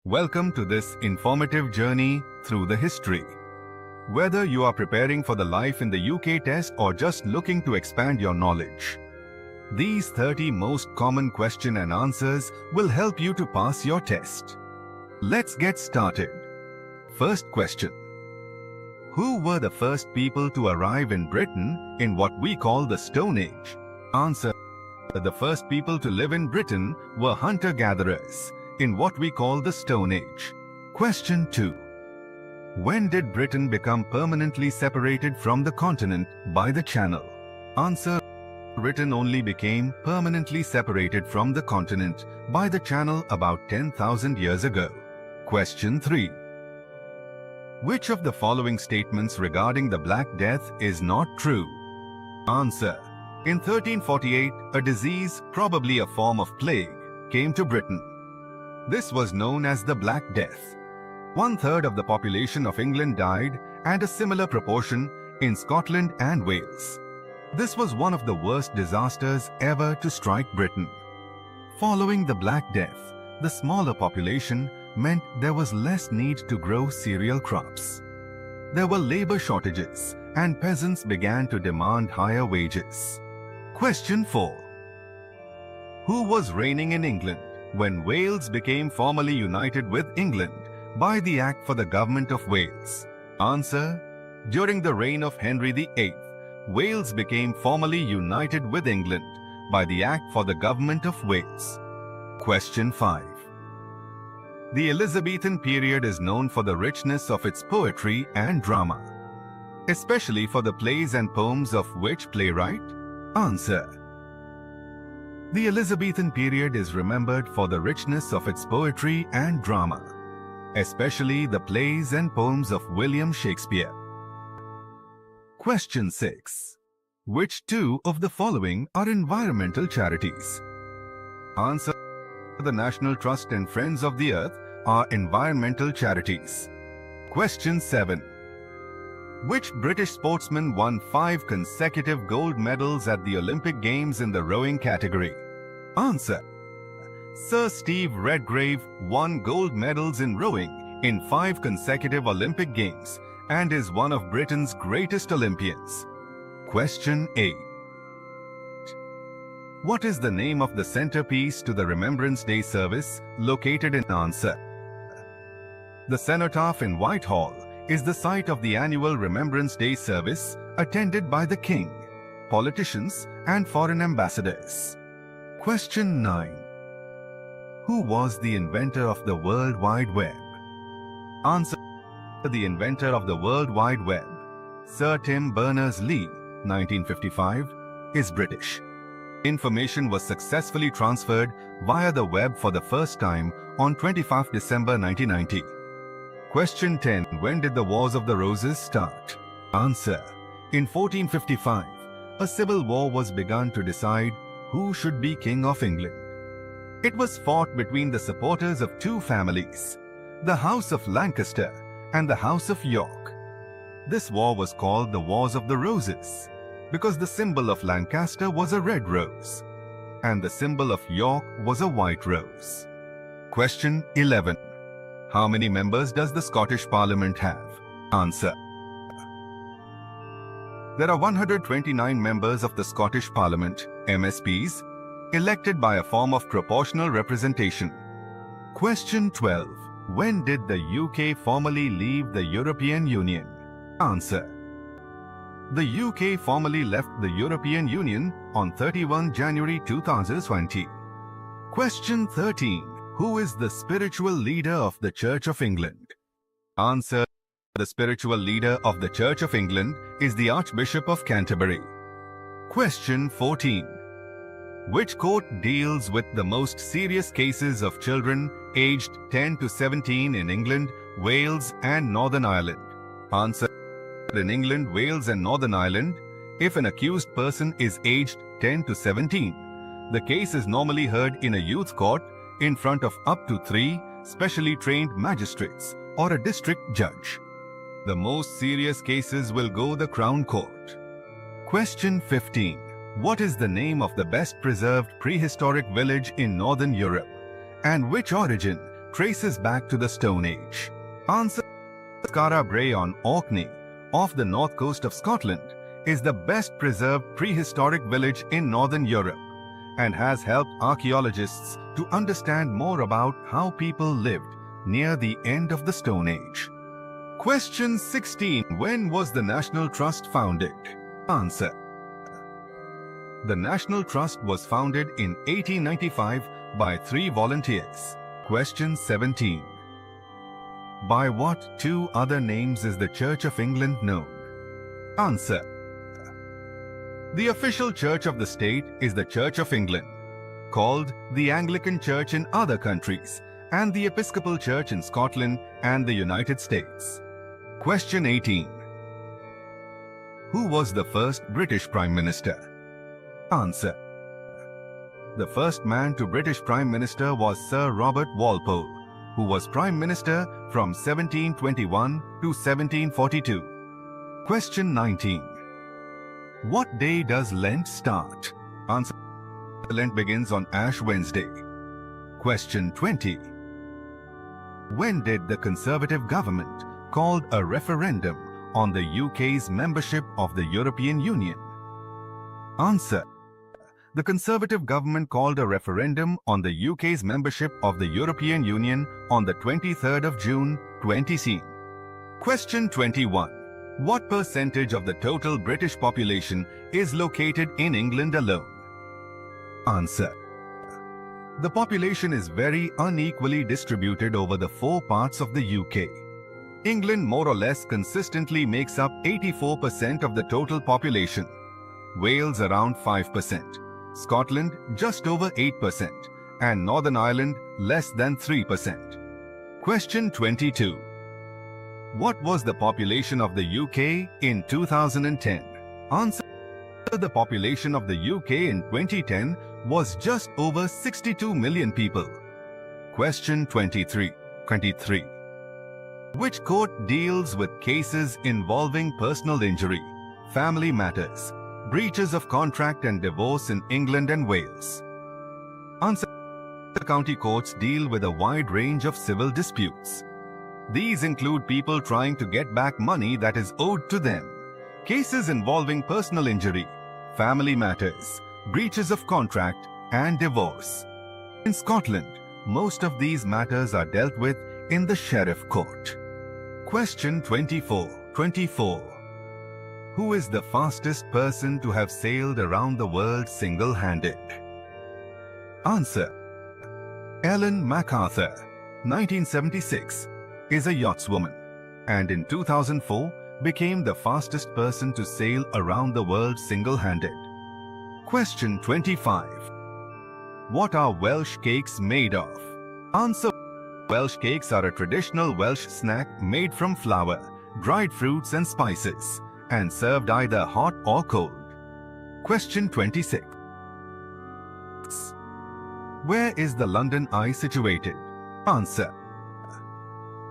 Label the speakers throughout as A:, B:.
A: Welcome to this informative journey through the history. Whether you are preparing for the Life in the UK test or just looking to expand your knowledge, these 30 most common question and answers will help you to pass your test. Let's get started. First question. Who were the first people to arrive in Britain in what we call the Stone Age? Answer. The first people to live in Britain were hunter-gatherers in what we call the Stone Age. Question 2. When did Britain become permanently separated from the continent by the Channel? Answer. Britain only became permanently separated from the continent by the Channel about 10,000 years ago. Question 3. Which of the following statements regarding the Black Death is not true? Answer. In 1348, a disease, probably a form of plague, came to Britain. This was known as the Black Death. 1/3 of the population of England died, and a similar proportion in Scotland and Wales. This was one of the worst disasters ever to strike Britain. Following the Black Death, the smaller population meant there was less need to grow cereal crops. There were labor shortages, and peasants began to demand higher wages. Question 4. Who was reigning in England when Wales became formally united with England by the Act for the Government of Wales? Answer. During the reign of Henry VIII, Wales became formally united with England by the Act for the Government of Wales. Question 5. The Elizabethan period is known for the richness of its poetry and drama, especially for the plays and poems of which playwright? Answer. The Elizabethan period is remembered for the richness of its poetry and drama, especially the plays and poems of William Shakespeare. Question 6. Which two of the following are environmental charities? Answer. The National Trust and Friends of the Earth are environmental charities. Question 7. Which British sportsman won 5 consecutive gold medals at the Olympic Games in the rowing category? Answer. Sir Steve Redgrave won gold medals in rowing in 5 consecutive Olympic Games and is one of Britain's greatest Olympians. Question 8. What is the name of the centerpiece to the Remembrance Day service located in Answer? The Cenotaph in Whitehall is the site of the annual Remembrance Day service attended by the King, politicians, and foreign ambassadors. Question 9. Who was the inventor of the World Wide Web? Answer. The inventor of the World Wide Web, Sir Tim Berners-Lee, 1955, is British. Information was successfully transferred via the web for the first time on 25 December 1990. Question 10. When did the Wars of the Roses start? Answer. In 1455, a civil war was begun to decide who should be King of England. It was fought between the supporters of two families, the House of Lancaster and the House of York. This war was called the Wars of the Roses because the symbol of Lancaster was a red rose and the symbol of York was a white rose. Question 11. How many members does the Scottish Parliament have? Answer. There are 129 members of the Scottish Parliament, MSPs, elected by a form of proportional representation. Question 12. When did the UK formally leave the European Union? Answer. The UK formally left the European Union on 31 January 2020. Question 13. Who is the spiritual leader of the Church of England? Answer. The spiritual leader of the Church of England is the Archbishop of Canterbury. Question 14. Which court deals with the most serious cases of children aged 10 to 17 in England, Wales, and Northern Ireland? Answer. In England, Wales, and Northern Ireland, if an accused person is aged 10 to 17, the case is normally heard in a youth court in front of up to 3 specially trained magistrates or a district judge. The most serious cases will go the Crown Court. Question 15. What is the name of the best preserved prehistoric village in Northern Europe, and which origin traces back to the Stone Age? Answer. Skara Brae on Orkney, off the north coast of Scotland, is the best preserved prehistoric village in Northern Europe and has helped archaeologists to understand more about how people lived near the end of the Stone Age. Question 16. When was the National Trust founded? Answer. The National Trust was founded in 1895 by 3 volunteers. Question 17. By what 2 other names is the Church of England known? Answer. The official church of the state is the Church of England, called the Anglican Church in other countries, and the Episcopal Church in Scotland and the United States. Question 18. Who was the first British Prime Minister? Answer. The first man to British Prime Minister was Sir Robert Walpole, who was Prime Minister from 1721 to 1742. Question 19. What day does Lent start? Answer. Lent begins on Ash Wednesday. Question 20. When did the Conservative government call a referendum on the UK's membership of the European Union? Answer. The Conservative government called a referendum on the UK's membership of the European Union on the 23rd of June 2016. Question 21. What percentage of the total British population is located in England alone? Answer. The population is very unequally distributed over the 4 parts of the UK. England more or less consistently makes up 84% of the total population, Wales around 5%, Scotland just over 8%, and Northern Ireland less than 3%. Question 22. What was the population of the UK in 2010? Answer. The population of the UK in 2010 was just over 62 million people. Question 23. Which court deals with cases involving personal injury, family matters, breaches of contract and divorce in England and Wales? Answer. The county courts deal with a wide range of civil disputes. These include people trying to get back money that is owed to them, cases involving personal injury, family matters, breaches of contract, and divorce. In Scotland, most of these matters are dealt with in the Sheriff Court. Question 24. Who is the fastest person to have sailed around the world single-handed? Answer. Ellen MacArthur, 1976, is a yachtswoman, and in 2004 became the fastest person to sail around the world single-handed. Question 25. What are Welsh cakes made of? Answer. Welsh cakes are a traditional Welsh snack made from flour, dried fruits and spices, and served either hot or cold. Question 26. Where is the London Eye situated? Answer.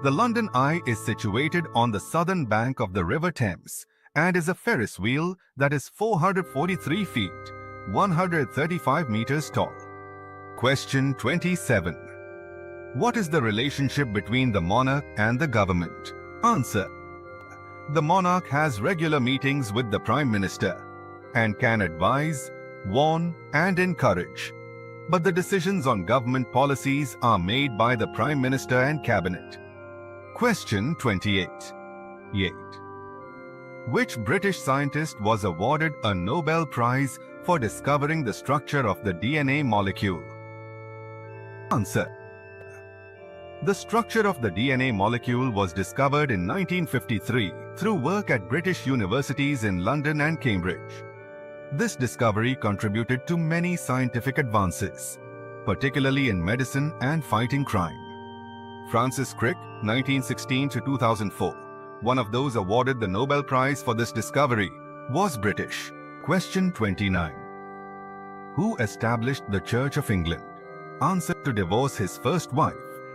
A: The London Eye is situated on the southern bank of the River Thames and is a Ferris wheel that is 443 feet, 135 meters tall. Question 27. What is the relationship between the monarch and the government? Answer. The monarch has regular meetings with the Prime Minister and can advise, warn, and encourage. But the decisions on government policies are made by the Prime Minister and Cabinet. Question 28. Which British scientist was awarded a Nobel Prize for discovering the structure of the DNA molecule? Answer. The structure of the DNA molecule was discovered in 1953 through work at British universities in London and Cambridge. This discovery contributed to many scientific advances, particularly in medicine and fighting crime. Francis Crick, 1916 to 2004, one of those awarded the Nobel Prize for this discovery, was British. Question 29. Who established the Church of England? Answer. To divorce his first wife,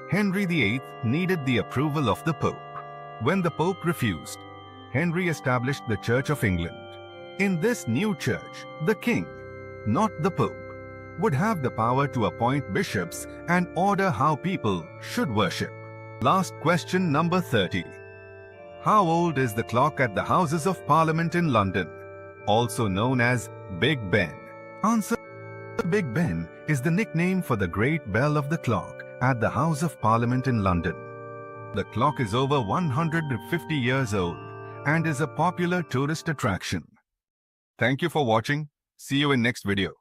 A: Henry VIII needed the approval of the Pope. When the Pope refused, Henry established the Church of England. In this new church, the king, not the Pope, would have the power to appoint bishops and order how people should worship. Last question number 30. How old is the clock at the Houses of Parliament in London, also known as Big Ben? Answer. Big Ben is the nickname for the great bell of the clock at the House of Parliament in London. The clock is over 150 years old and is a popular tourist attraction. Thank you for watching. See you in next video.